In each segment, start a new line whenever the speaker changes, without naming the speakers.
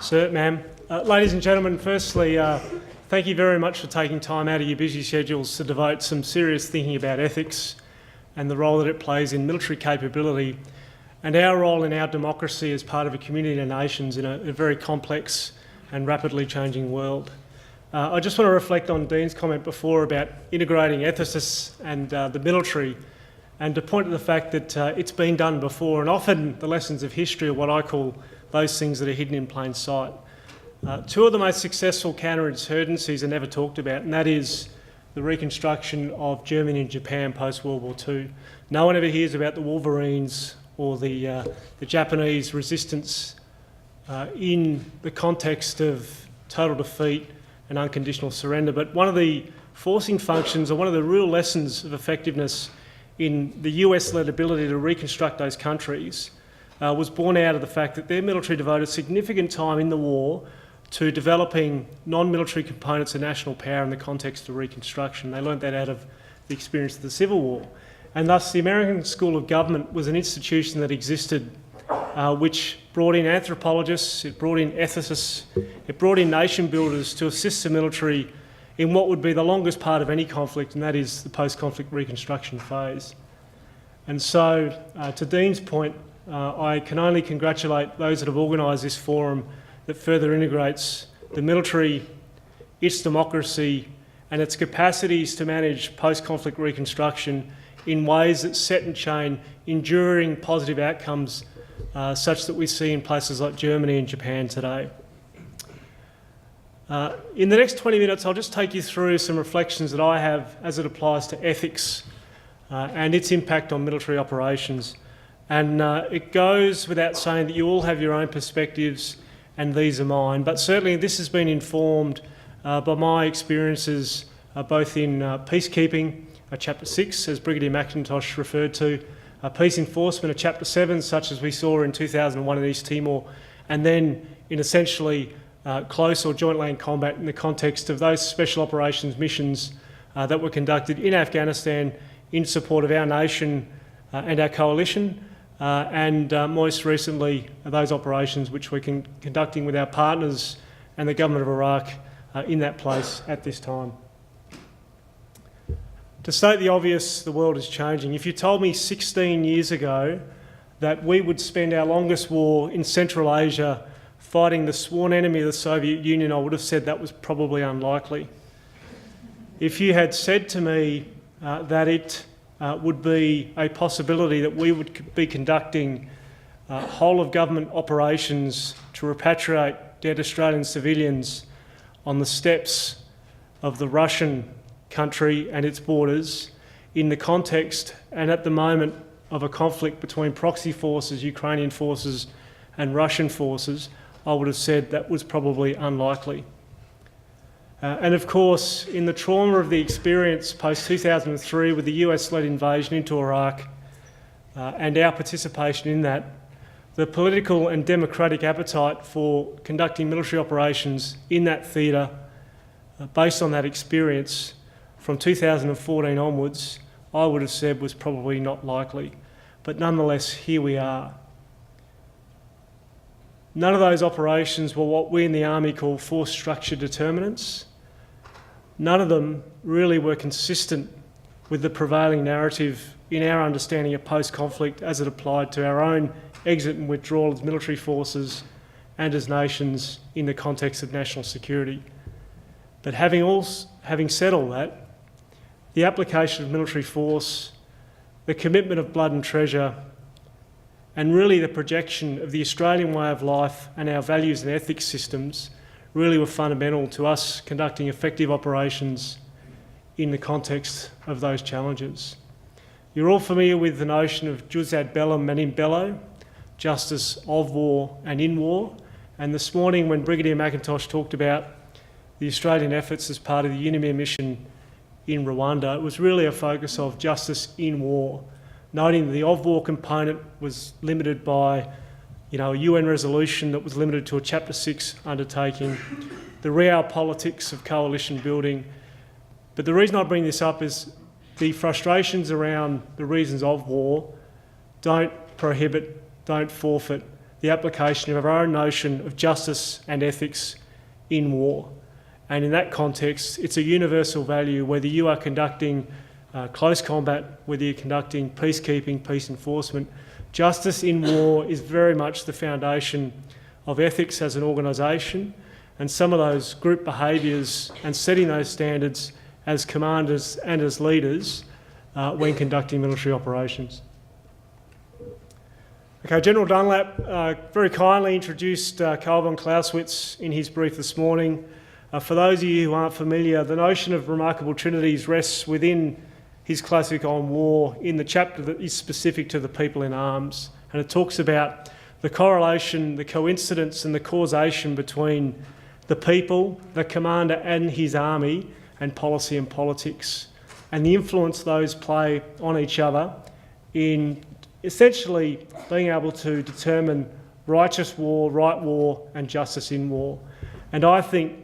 Sir, ma'am. Ladies and gentlemen, firstly, thank you very much for taking time out of your busy schedules to devote some serious thinking about ethics and the role that it plays in military capability and our role in our democracy as part of a community of nations in a very complex and rapidly changing world. I just want to reflect on Dean's comment before about integrating ethicists and the military, and to point to the fact that it's been done before, and often the lessons of history are what I call those things that are hidden in plain sight. Two of the most successful counterinsurgencies are never talked about, and that is the reconstruction of Germany and Japan post-World War II. No one ever hears about the Wolverines or the Japanese resistance in the context of total defeat and unconditional surrender. But one of the forcing functions, or one of the real lessons of effectiveness in the US-led ability to reconstruct those countries was born out of the fact that their military devoted significant time in the war to developing non-military components of national power in the context of reconstruction. They learnt that out of the experience of the Civil War. And thus the American School of Government was an institution that existed which brought in anthropologists, it brought in ethicists, it brought in nation builders to assist the military in what would be the longest part of any conflict, and that is the post-conflict reconstruction phase. And so, to Dean's point, I can only congratulate those that have organised this forum that further integrates the military, its democracy and its capacities to manage post-conflict reconstruction in ways that set and chain enduring positive outcomes such that we see in places like Germany and Japan today. In the next 20 minutes, I'll just take you through some reflections that I have as it applies to ethics and its impact on military operations. And it goes without saying that you all have your own perspectives, and these are mine. But certainly this has been informed by my experiences both in peacekeeping, Chapter 6, as Brigadier McIntosh referred to, peace enforcement, Chapter 7, such as we saw in 2001 in East Timor, and then in essentially close or joint land combat in the context of those special operations missions that were conducted in Afghanistan in support of our nation and our coalition, and most recently those operations which we're conducting with our partners and the government of Iraq in that place at this time. To state the obvious, the world is changing. If you told me 16 years ago that we would spend our longest war in Central Asia fighting the sworn enemy of the Soviet Union, I would have said that was probably unlikely. If you had said to me that it would be a possibility that we would be conducting whole of government operations to repatriate dead Australian civilians on the steps of the Russian country and its borders in the context and at the moment of a conflict between proxy forces, Ukrainian forces and Russian forces, I would have said that was probably unlikely. And of course, in the trauma of the experience post-2003 with the US-led invasion into Iraq and our participation in that, the political and democratic appetite for conducting military operations in that theatre, based on that experience from 2014 onwards, I would have said was probably not likely. But nonetheless, here we are. None of those operations were what we in the Army call force structure determinants. None of them really were consistent with the prevailing narrative in our understanding of post-conflict as it applied to our own exit and withdrawal as military forces and as nations in the context of national security. But having said all that, the application of military force, the commitment of blood and treasure, and really the projection of the Australian way of life and our values and ethics systems really were fundamental to us conducting effective operations in the context of those challenges. You're all familiar with the notion of jus ad bellum and in bello, justice of war and in war. And this morning when Brigadier McIntosh talked about the Australian efforts as part of the UNIMIR mission in Rwanda, it was really a focus of justice in war, noting that the of war component was limited by a UN resolution that was limited to a Chapter 6 undertaking, the real politics of coalition building. But the reason I bring this up is the frustrations around the reasons of war don't prohibit, don't forfeit the application of our own notion of justice and ethics in war. And in that context, it's a universal value whether you are conducting close combat, whether you're conducting peacekeeping, peace enforcement. Justice in war is very much the foundation of ethics as an organisation, and some of those group behaviours and setting those standards as commanders and as leaders when conducting military operations. Okay, General Dunlap very kindly introduced Carl von Clausewitz in his brief this morning. For those of you who aren't familiar, the notion of remarkable trinities rests within his classic on war in the chapter that is specific to the people in arms. And it talks about the correlation, the coincidence and the causation between the people, the commander and his army, and policy and politics, and the influence those play on each other in essentially being able to determine righteous war, right war, and justice in war. And I think,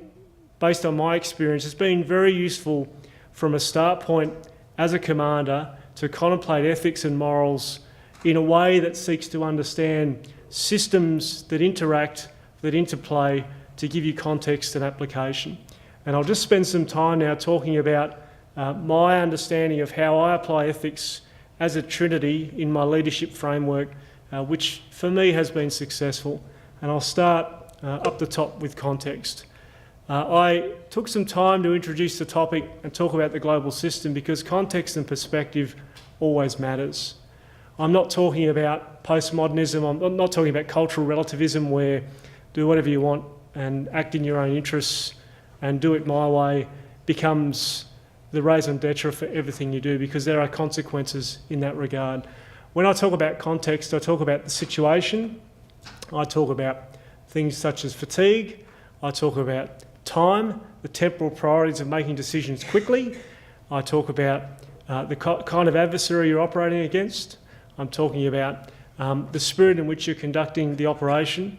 based on my experience, it's been very useful from a start point as a commander to contemplate ethics and morals in a way that seeks to understand systems that interact, that interplay, to give you context and application. And I'll just spend some time now talking about my understanding of how I apply ethics as a trinity in my leadership framework, which for me has been successful. And I'll start up the top with context. I took some time to introduce the topic and talk about the global system because context and perspective always matters. I'm not talking about postmodernism, I'm not talking about cultural relativism where do whatever you want and act in your own interests and do it my way becomes the raison d'etre for everything you do, because there are consequences in that regard. When I talk about context, I talk about the situation, I talk about things such as fatigue, I talk about time, the temporal priorities of making decisions quickly, I talk about the kind of adversary you're operating against, I'm talking about the spirit in which you're conducting the operation,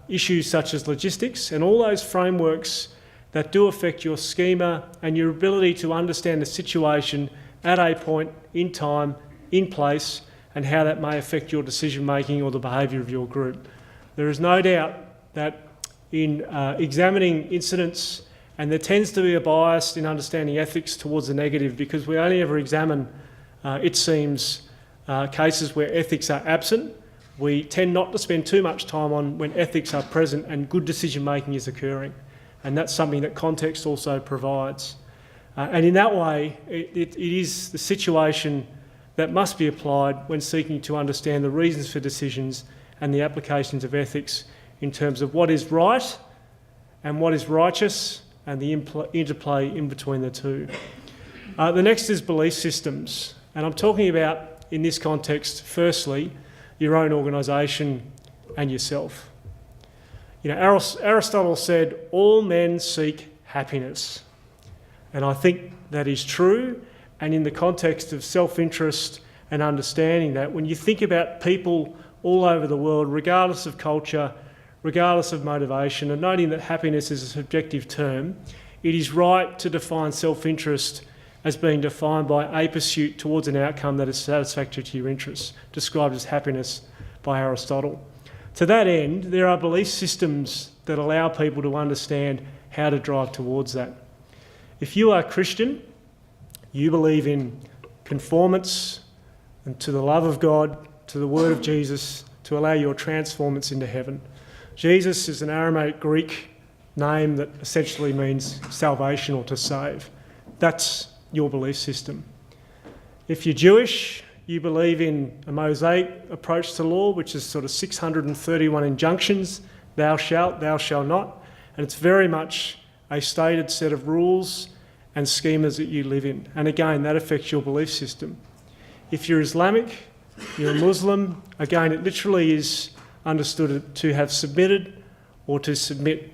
issues such as logistics, and all those frameworks that do affect your schema and your ability to understand the situation at a point in time, in place, and how that may affect your decision making or the behaviour of your group. There is no doubt that in examining incidents, and there tends to be a bias in understanding ethics towards the negative because we only ever examine, it seems, cases where ethics are absent. We tend not to spend too much time on when ethics are present and good decision making is occurring. And that's something that context also provides. And in that way, it is the situation that must be applied when seeking to understand the reasons for decisions and the applications of ethics in terms of what is right and what is righteous and the interplay in between the two. The next is belief systems. And I'm talking about, in this context, firstly, your own organisation and yourself. You know, Aristotle said, all men seek happiness. And I think that is true. And in the context of self-interest and understanding that, when you think about people all over the world, regardless of culture, regardless of motivation, and noting that happiness is a subjective term, it is right to define self-interest as being defined by a pursuit towards an outcome that is satisfactory to your interests, described as happiness by Aristotle. To that end, there are belief systems that allow people to understand how to drive towards that. If you are Christian, you believe in conformance and to the love of God, to the word of Jesus, to allow your transformance into heaven. Jesus is an Aramaic Greek name that essentially means salvation or to save. That's your belief system. If you're Jewish, you believe in a Mosaic approach to law, which is sort of 631 injunctions, thou shalt not, and it's very much a stated set of rules and schemas that you live in. And again, that affects your belief system. If you're Islamic, you're a Muslim, again, it literally is understood to have submitted or to submit.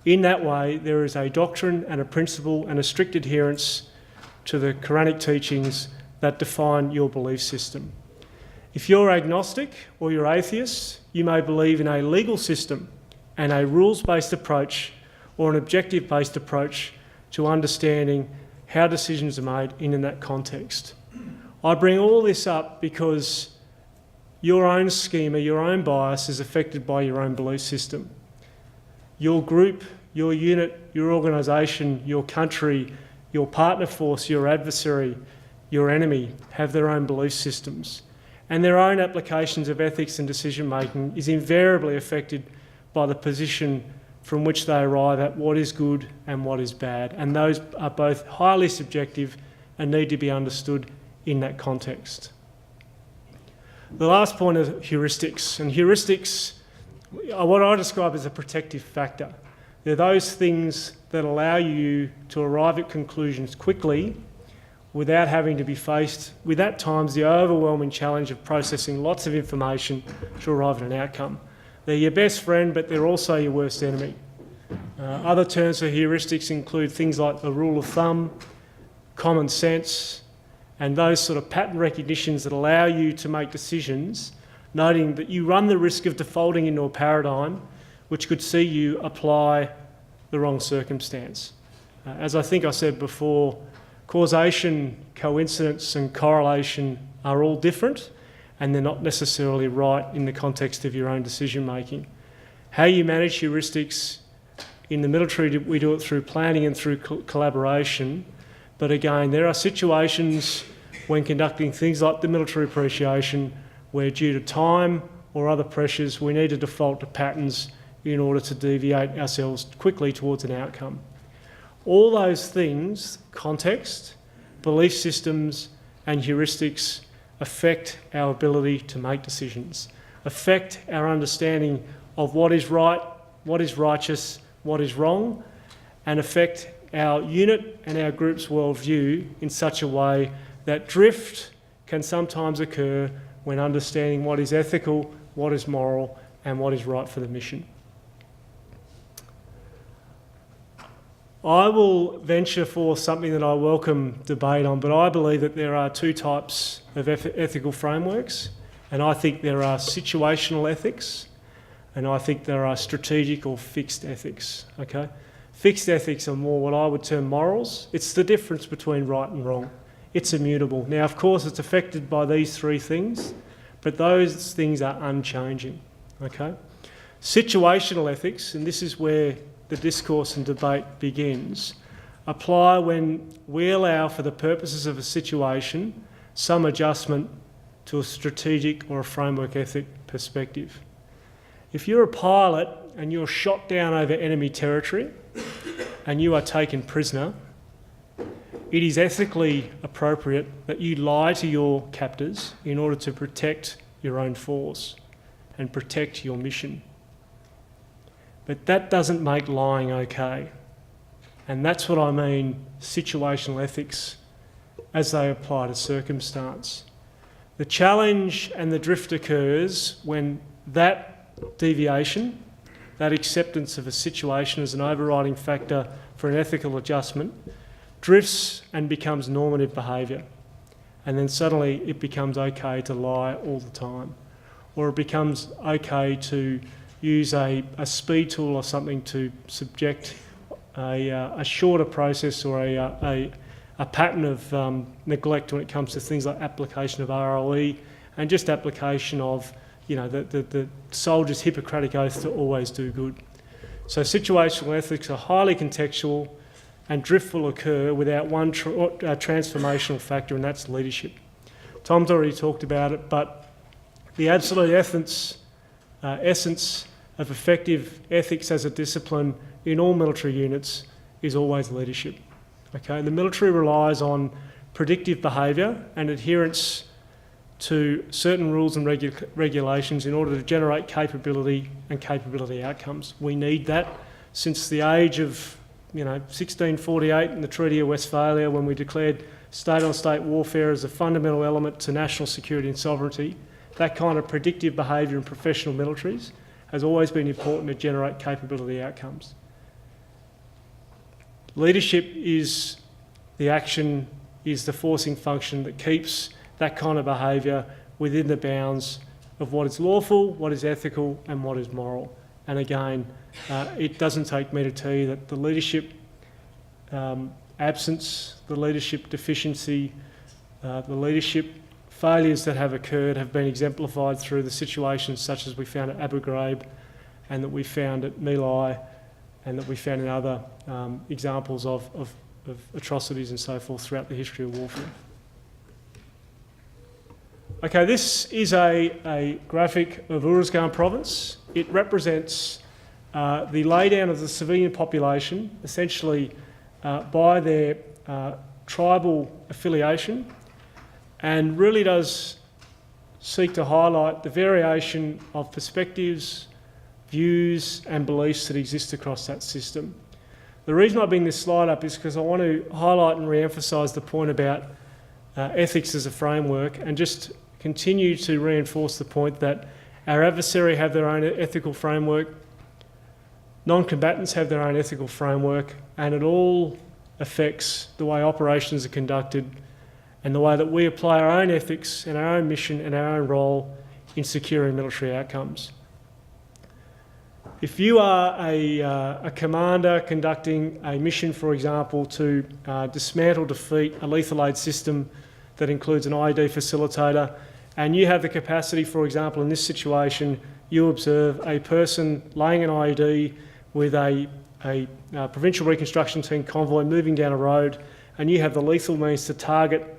In that way, there is a doctrine and a principle and a strict adherence to the Quranic teachings that define your belief system. If you're agnostic or you're atheist, you may believe in a legal system and a rules-based approach or an objective-based approach to understanding how decisions are made in that context. I bring all this up because your own schema, your own bias is affected by your own belief system. Your group, your unit, your organisation, your country, your partner force, your adversary, your enemy have their own belief systems. And their own applications of ethics and decision making is invariably affected by the position from which they arrive at what is good and what is bad. And those are both highly subjective and need to be understood in that context. The last point is heuristics. And heuristics are what I describe as a protective factor. They're those things that allow you to arrive at conclusions quickly without having to be faced with, at times, the overwhelming challenge of processing lots of information to arrive at an outcome. They're your best friend, but they're also your worst enemy. Other terms for heuristics include things like the rule of thumb, common sense, and those sort of pattern recognitions that allow you to make decisions, noting that you run the risk of defaulting into a paradigm which could see you apply the wrong circumstance. As I think I said before, causation, coincidence and correlation are all different, and they're not necessarily right in the context of your own decision making. How you manage heuristics in the military, we do it through planning and through collaboration. But again, there are situations when conducting things like the military appreciation where, due to time or other pressures, we need to default to patterns in order to deviate ourselves quickly towards an outcome. All those things, context, belief systems and heuristics, affect our ability to make decisions, affect our understanding of what is right, what is righteous, what is wrong, and affect our unit and our group's worldview in such a way that drift can sometimes occur when understanding what is ethical, what is moral, and what is right for the mission. I will venture forth something that I welcome debate on, but I believe that there are two types of ethical frameworks, and I think there are situational ethics, and I think there are strategic or fixed ethics, okay? Fixed ethics are more what I would term morals. It's the difference between right and wrong. It's immutable. Now, of course, it's affected by these three things, but those things are unchanging, okay? Situational ethics, and this is where the discourse and debate begins, apply when we allow, for the purposes of a situation, some adjustment to a strategic or a framework ethic perspective. If you're a pilot and you're shot down over enemy territory and you are taken prisoner, it is ethically appropriate that you lie to your captors in order to protect your own force and protect your mission. But that doesn't make lying okay. And that's what I mean, situational ethics as they apply to circumstance. The challenge and the drift occurs when that deviation, that acceptance of a situation as an overriding factor for an ethical adjustment, drifts and becomes normative behaviour. And then suddenly it becomes okay to lie all the time. Or it becomes okay to use a speed tool or something to subject a shorter process or a pattern of neglect when it comes to things like application of ROE and just application of, you know, the soldier's Hippocratic oath to always do good. So situational ethics are highly contextual, and drift will occur without one transformational factor, and that's leadership. Tom's already talked about it, but the absolute essence of effective ethics as a discipline in all military units is always leadership. Okay, the military relies on predictive behaviour and adherence to certain rules and regulations in order to generate capability and capability outcomes. We need that since the age of 1648 in the Treaty of Westphalia, when we declared state-on-state warfare as a fundamental element to national security and sovereignty. That kind of predictive behaviour in professional militaries has always been important to generate capability outcomes. Leadership is the action, is the forcing function that keeps that kind of behaviour within the bounds of what is lawful, what is ethical and what is moral. And again, it doesn't take me to tell you that the leadership absence, the leadership deficiency, the leadership failures that have occurred have been exemplified through the situations such as we found at Abu Ghraib and that we found at My Lai and that we found in other examples of atrocities and so forth throughout the history of warfare. Okay, this is a graphic of Uruzgan province. It represents the laydown of the civilian population, essentially by their tribal affiliation, and really does seek to highlight the variation of perspectives, views and beliefs that exist across that system. The reason I bring this slide up is because I want to highlight and re-emphasise the point about ethics as a framework, and just continue to reinforce the point that our adversary have their own ethical framework, non-combatants have their own ethical framework, and it all affects the way operations are conducted and the way that we apply our own ethics and our own mission and our own role in securing military outcomes. If you are a commander conducting a mission, for example, to dismantle, defeat a lethal aid system that includes an IED facilitator, and you have the capacity, for example, in this situation, you observe a person laying an IED with a provincial reconstruction team convoy moving down a road, and you have the lethal means to target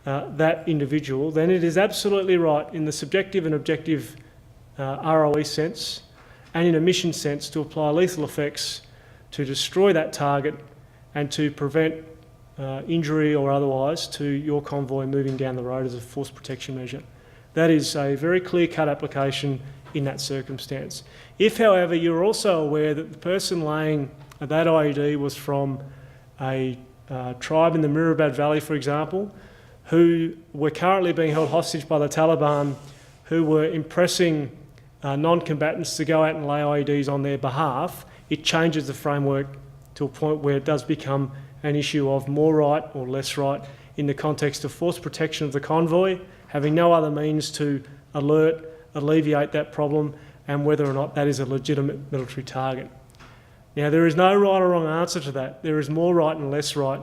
that individual, then it is absolutely right in the subjective and objective ROE sense and in a mission sense to apply lethal effects to destroy that target and to prevent injury or otherwise to your convoy moving down the road as a force protection measure. That is a very clear-cut application in that circumstance. If, however, you're also aware that the person laying that IED was from a tribe in the Mirabad Valley, for example, who were currently being held hostage by the Taliban, who were impressing non-combatants to go out and lay IEDs on their behalf, it changes the framework to a point where it does become an issue of more right or less right in the context of force protection of the convoy, having no other means to alleviate that problem, and whether or not that is a legitimate military target. Now, there is no right or wrong answer to that. There is more right and less right.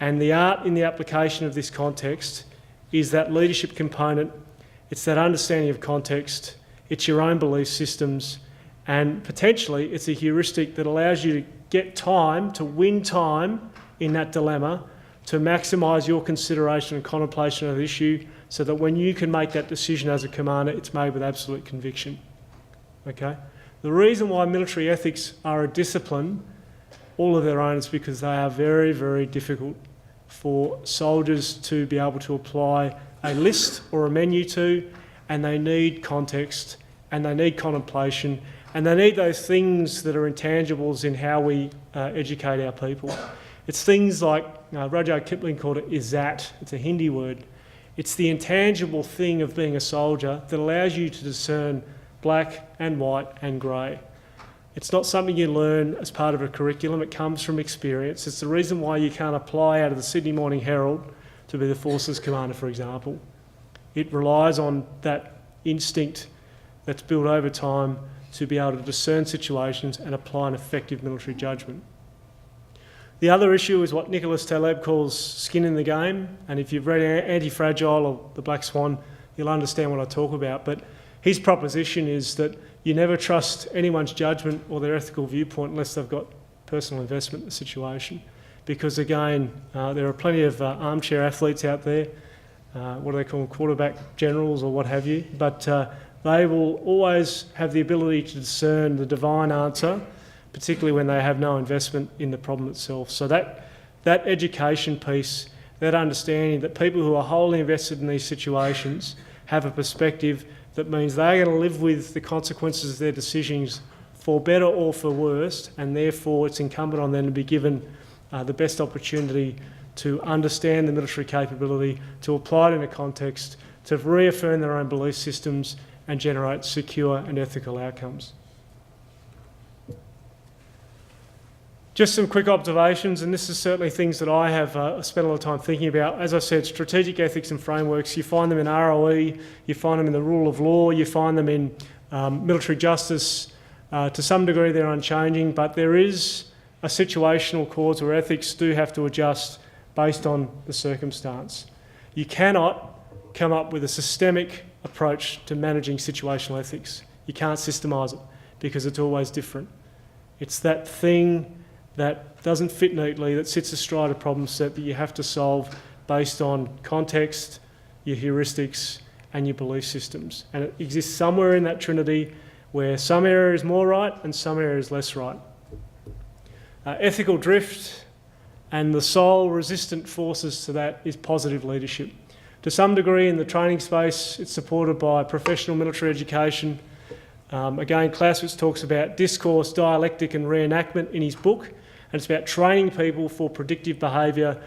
And the art in the application of this context is that leadership component. It's that understanding of context. It's your own belief systems. And potentially, it's a heuristic that allows you to get time, to win time in that dilemma, to maximise your consideration and contemplation of the issue, so that when you can make that decision as a commander, it's made with absolute conviction. Okay? The reason why military ethics are a discipline, all of their own, is because they are very, very difficult for soldiers to be able to apply a list or a menu to, and they need context, and they need contemplation, and they need those things that are intangibles in how we educate our people. It's things like, Rudyard Kipling called it izzat. It's a Hindi word. It's the intangible thing of being a soldier that allows you to discern black and white and grey. It's not something you learn as part of a curriculum, it comes from experience. It's the reason why you can't apply out of the Sydney Morning Herald to be the Forces Commander, for example. It relies on that instinct that's built over time to be able to discern situations and apply an effective military judgment. The other issue is what Nicholas Taleb calls skin in the game, and if you've read Anti-Fragile or The Black Swan, you'll understand what I talk about. But his proposition is that you never trust anyone's judgment or their ethical viewpoint unless they've got personal investment in the situation. Because again, there are plenty of armchair athletes out there, what do they call them, quarterback generals or what have you, but they will always have the ability to discern the divine answer, particularly when they have no investment in the problem itself. So that education piece, that understanding that people who are wholly invested in these situations have a perspective that means they're going to live with the consequences of their decisions for better or for worse, and therefore it's incumbent on them to be given the best opportunity to understand the military capability, to apply it in a context, to reaffirm their own belief systems and generate secure and ethical outcomes. Just some quick observations, and this is certainly things that I have spent a lot of time thinking about. As I said, strategic ethics and frameworks, you find them in ROE, you find them in the rule of law, you find them in military justice. To some degree they're unchanging, but there is a situational cause where ethics do have to adjust based on the circumstance. You cannot come up with a systemic approach to managing situational ethics. You can't systemise it because it's always different. It's that thing that doesn't fit neatly, that sits astride a problem set that you have to solve based on context, your heuristics and your belief systems. And it exists somewhere in that trinity where some area is more right and some area is less right. Ethical drift and the sole resistant forces to that is positive leadership. To some degree in the training space, it's supported by professional military education. Again, Clausewitz talks about discourse, dialectic and reenactment in his book, and it's about training people for predictive behaviour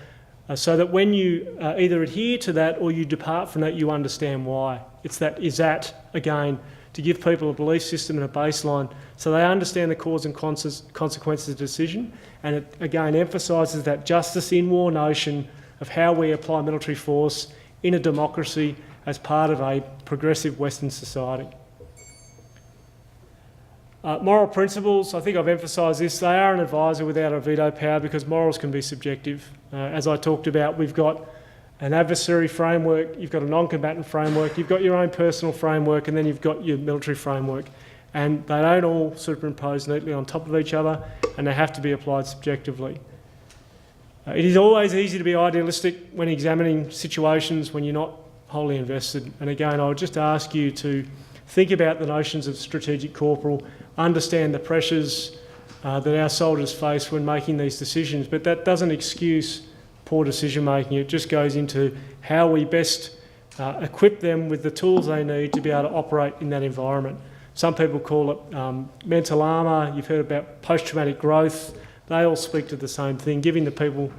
so that when you either adhere to that or you depart from that, you understand why. It's that is that, again, to give people a belief system and a baseline so they understand the cause and consequences of the decision. And it, again, emphasises that justice in war notion of how we apply military force in a democracy as part of a progressive Western society. Moral principles, I think I've emphasised this, they are an advisor without a veto power because morals can be subjective. As I talked about, we've got an adversary framework, you've got a non-combatant framework, you've got your own personal framework, and then you've got your military framework. And they don't all superimpose neatly on top of each other, and they have to be applied subjectively. It is always easy to be idealistic when examining situations when you're not wholly invested. And again, I would just ask you to think about the notions of strategic corporal, understand the pressures that our soldiers face when making these decisions, but that doesn't excuse poor decision making. It just goes into how we best equip them with the tools they need to be able to operate in that environment. Some people call it mental armour. You've heard about post-traumatic growth. They all speak to the same thing, giving the people,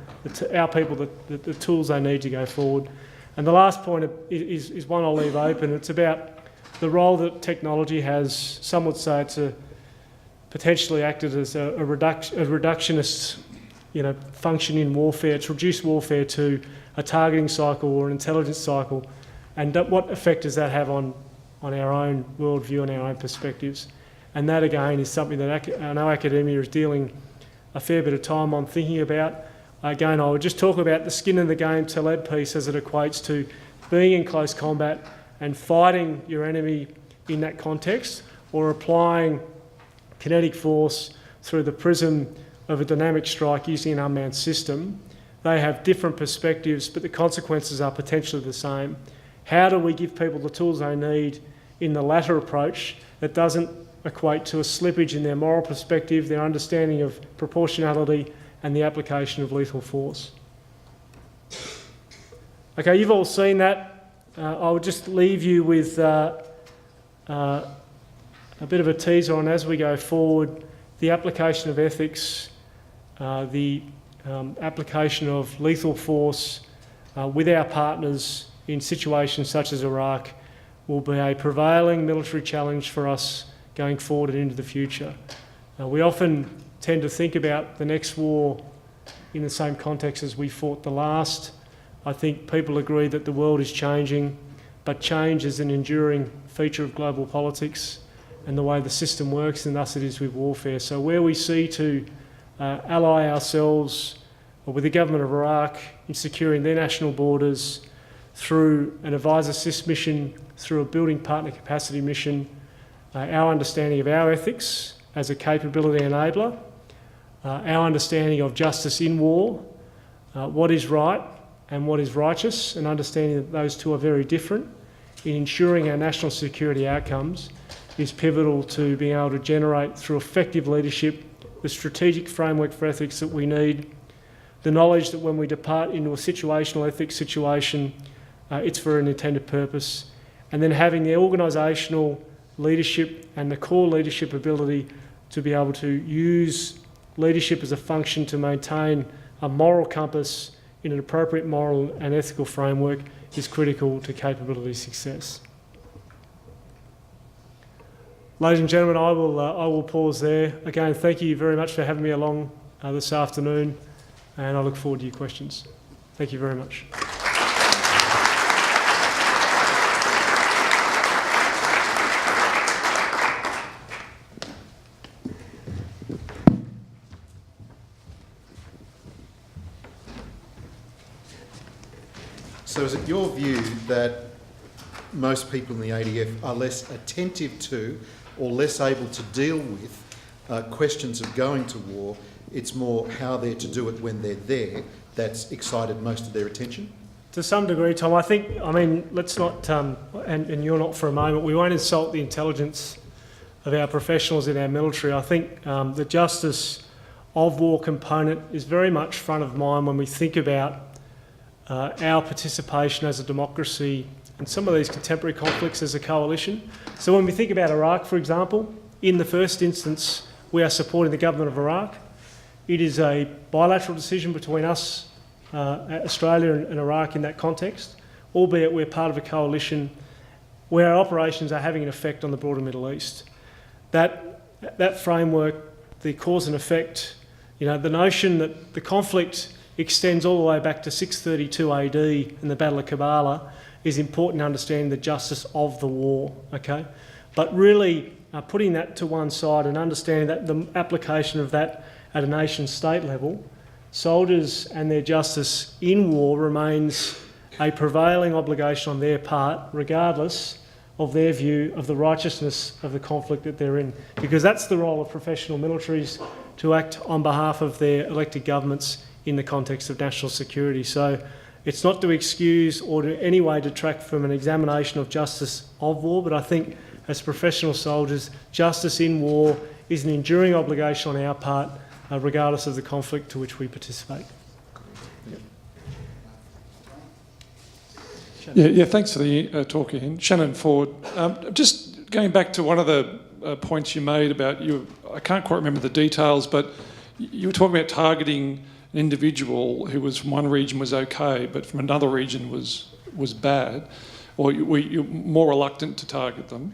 our people, the tools they need to go forward. And the last point is one I'll leave open. It's about the role that technology has. Some would say it's potentially acted as a reductionist, function in warfare. It's reduced warfare to a targeting cycle or an intelligence cycle. And what effect does that have on our own worldview and our own perspectives? And that again is something that I know academia is dealing a fair bit of time on thinking about. Again, I would just talk about the skin in the game to lead piece as it equates to being in close combat and fighting your enemy in that context, or applying kinetic force through the prism of a dynamic strike using an unmanned system. They have different perspectives, but the consequences are potentially the same. How do we give people the tools they need in the latter approach that doesn't equate to a slippage in their moral perspective, their understanding of proportionality and the application of lethal force? Okay, you've all seen that. I would just leave you with a bit of a teaser on, as we go forward, the application of ethics, the application of lethal force with our partners in situations such as Iraq will be a prevailing military challenge for us going forward and into the future. We often tend to think about the next war in the same context as we fought the last. I think people agree that the world is changing, but change is an enduring feature of global politics and the way the system works, and thus it is with warfare. So where we see to ally ourselves with the government of Iraq in securing their national borders through an advisor assist mission, through a building partner capacity mission, our understanding of our ethics as a capability enabler, our understanding of justice in war, what is right and what is righteous, and understanding that those two are very different in ensuring our national security outcomes is pivotal to being able to generate, through effective leadership, the strategic framework for ethics that we need, the knowledge that when we depart into a situational ethics situation, it's for an intended purpose, and then having the organisational leadership and the core leadership ability to be able to use leadership as a function to maintain a moral compass in an appropriate moral and ethical framework is critical to capability success. Ladies and gentlemen, I will pause there. Again, thank you very much for having me along this afternoon, and I look forward to your questions. Thank you very much.
So is it your view that most people in the ADF are less attentive to or less able to deal with questions of going to war. It's more how they're to do it when they're there that's excited most of their attention.
To some degree, Tom, I mean, let's not, and you're not for a moment, we won't insult the intelligence of our professionals in our military. I think the justice of war component is very much front of mind when we think about our participation as a democracy in some of these contemporary conflicts as a coalition. So when we think about Iraq, for example, in the first instance, we are supporting the government of Iraq. It is a bilateral decision between us, Australia and Iraq in that context, albeit we're part of a coalition where our operations are having an effect on the broader Middle East. That framework, the cause and effect, the notion that the conflict extends all the way back to 632 AD in the Battle of Karbala is important to understanding the justice of the war, okay? But really putting that to one side and understanding that the application of that at a nation-state level, soldiers and their justice in war remains a prevailing obligation on their part, regardless of their view of the righteousness of the conflict that they're in. Because that's the role of professional militaries, to act on behalf of their elected governments in the context of national security. So it's not to excuse or to any way detract from an examination of justice of war, but I think as professional soldiers, justice in war is an enduring obligation on our part, regardless of the conflict to which we participate.
Yeah, thanks for the talk, Ian. Shannon Ford. Just going back to one of the points you made about I can't quite remember the details, but you were talking about targeting an individual who was from one region was okay, but from another region was bad, or you're more reluctant to target them.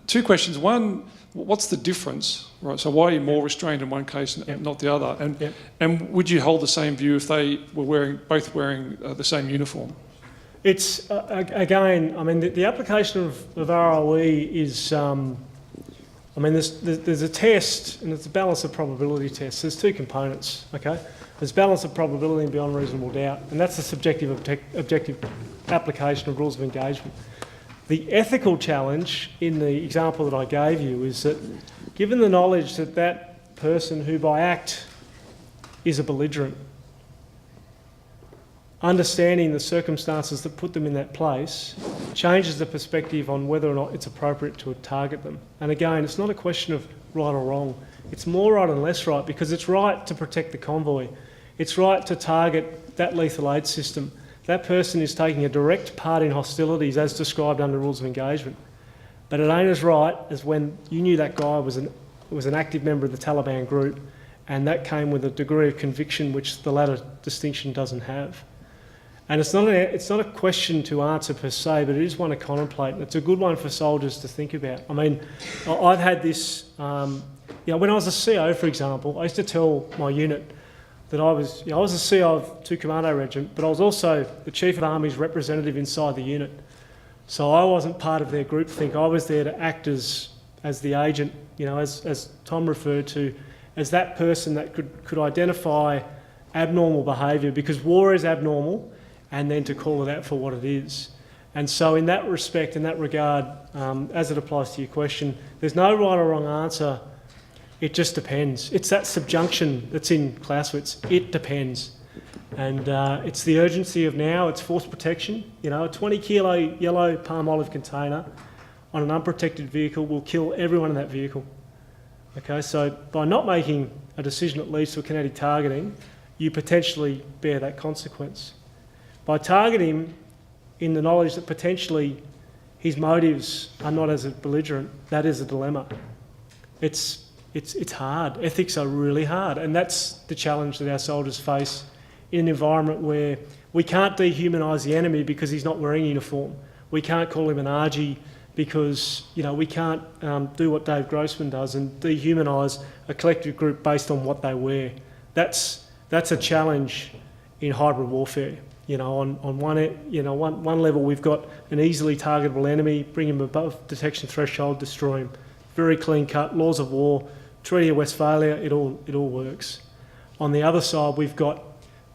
Two questions. One, what's the difference, right? So why are you more restrained in one case and not the other? And would you hold the same view if they were both wearing the same uniform?
It's, again, I mean, the application of ROE is, there's a test, and it's a balance of probability test. There's two components, okay? There's balance of probability and beyond reasonable doubt, and that's the subjective objective application of rules of engagement. The ethical challenge in the example that I gave you is that given the knowledge that that person who by act is a belligerent, understanding the circumstances that put them in that place changes the perspective on whether or not it's appropriate to target them. And again, it's not a question of right or wrong. It's more right and less right, because it's right to protect the convoy. It's right to target that lethal aid system. That person is taking a direct part in hostilities as described under rules of engagement. But it ain't as right as when you knew that guy was an active member of the Taliban group, and that came with a degree of conviction which the latter distinction doesn't have. And it's not a question to answer per se, but it is one to contemplate, and it's a good one for soldiers to think about. I mean, I've had this, when I was a CO, for example, I used to tell my unit that I was a CO of 2 Commando Regiment, but I was also the Chief of Army's representative inside the unit. So I wasn't part of their groupthink. I was there to act as the agent, as Tom referred to, as that person that could identify abnormal behaviour, because war is abnormal, and then to call it out for what it is. And so in that respect, in that regard, as it applies to your question, there's no right or wrong answer. It just depends. It's that subjunction that's in Clausewitz. It depends. And it's the urgency of now. It's force protection. A 20-kilo yellow palm olive container on an unprotected vehicle will kill everyone in that vehicle. Okay, so by not making a decision that leads to a kinetic targeting, you potentially bear that consequence. By targeting him in the knowledge that potentially his motives are not as a belligerent, that is a dilemma. It's hard. Ethics are really hard, and that's the challenge that our soldiers face in an environment where we can't dehumanise the enemy because he's not wearing a uniform. We can't call him an argy because we can't do what Dave Grossman does and dehumanise a collective group based on what they wear. That's a challenge in hybrid warfare. On one level we've got an easily targetable enemy, bring him above detection threshold, destroy him. Very clean cut, laws of war, Treaty of Westphalia, it all works. On the other side, we've got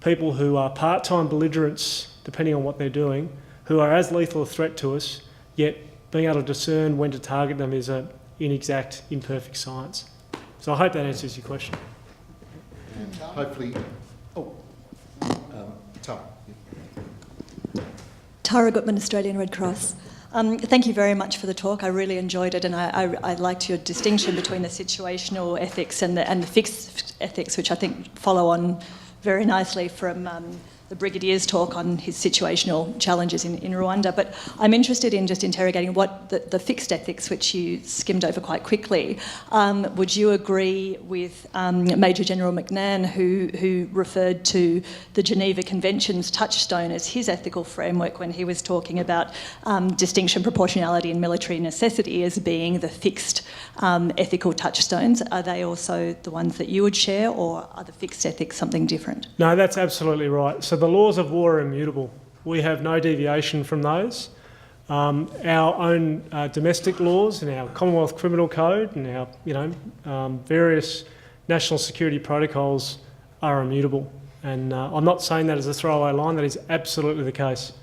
people who are part-time belligerents, depending on what they're doing, who are as lethal a threat to us, yet being able to discern when to target them is an inexact, imperfect science. So I hope that answers your question.
And hopefully, Tara.
Tara Goodman, Australian Red Cross. Thank you very much for the talk. I really enjoyed it, and I liked your distinction between the situational ethics and the fixed ethics, which I think follow on very nicely from the Brigadier's talk on his situational challenges in Rwanda. But I'm interested in just interrogating what the fixed ethics, which you skimmed over quite quickly. Would you agree with Major General McNairn, who referred to the Geneva Convention's touchstone as his ethical framework when he was talking about distinction, proportionality and military necessity as being the fixed ethical touchstones? Are they also the ones that you would share, or are the fixed ethics something different?
No, that's absolutely right. So the laws of war are immutable. We have no deviation from those. Our own domestic laws and our Commonwealth Criminal Code and our various national security protocols are immutable. And I'm not saying that as a throwaway line. That is absolutely the case.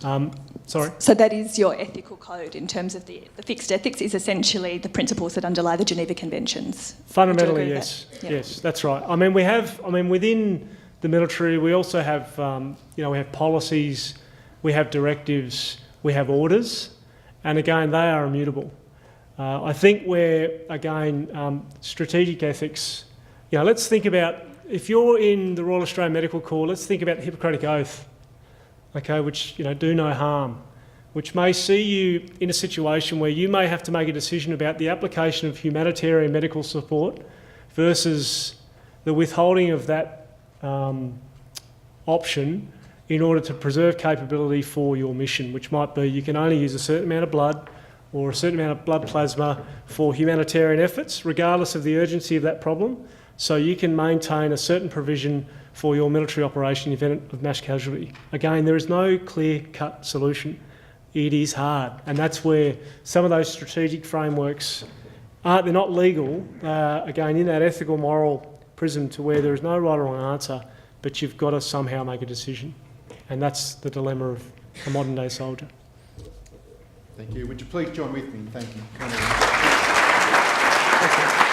Sorry?
So that is your ethical code in terms of the fixed ethics is essentially the principles that underlie the Geneva Conventions.
Fundamentally, yes.
Yeah.
Yes, that's right. Within the military, we also have, we have policies, we have directives, we have orders, and again, they are immutable. I think where, again, strategic ethics, let's think about, if you're in the Royal Australian Medical Corps, let's think about the Hippocratic Oath, okay, which, do no harm, which may see you in a situation where you may have to make a decision about the application of humanitarian medical support versus the withholding of that option in order to preserve capability for your mission, which might be you can only use a certain amount of blood or a certain amount of blood plasma for humanitarian efforts, regardless of the urgency of that problem, so you can maintain a certain provision for your military operation in the event of mass casualty. Again, there is no clear-cut solution. It is hard, and that's where some of those strategic frameworks they're not legal, again, in that ethical, moral prism to where there is no right or wrong answer, but you've got to somehow make a decision. And that's the dilemma of a modern day soldier.
Thank you. Would you please join with me in thanking Colonel?
Thank you.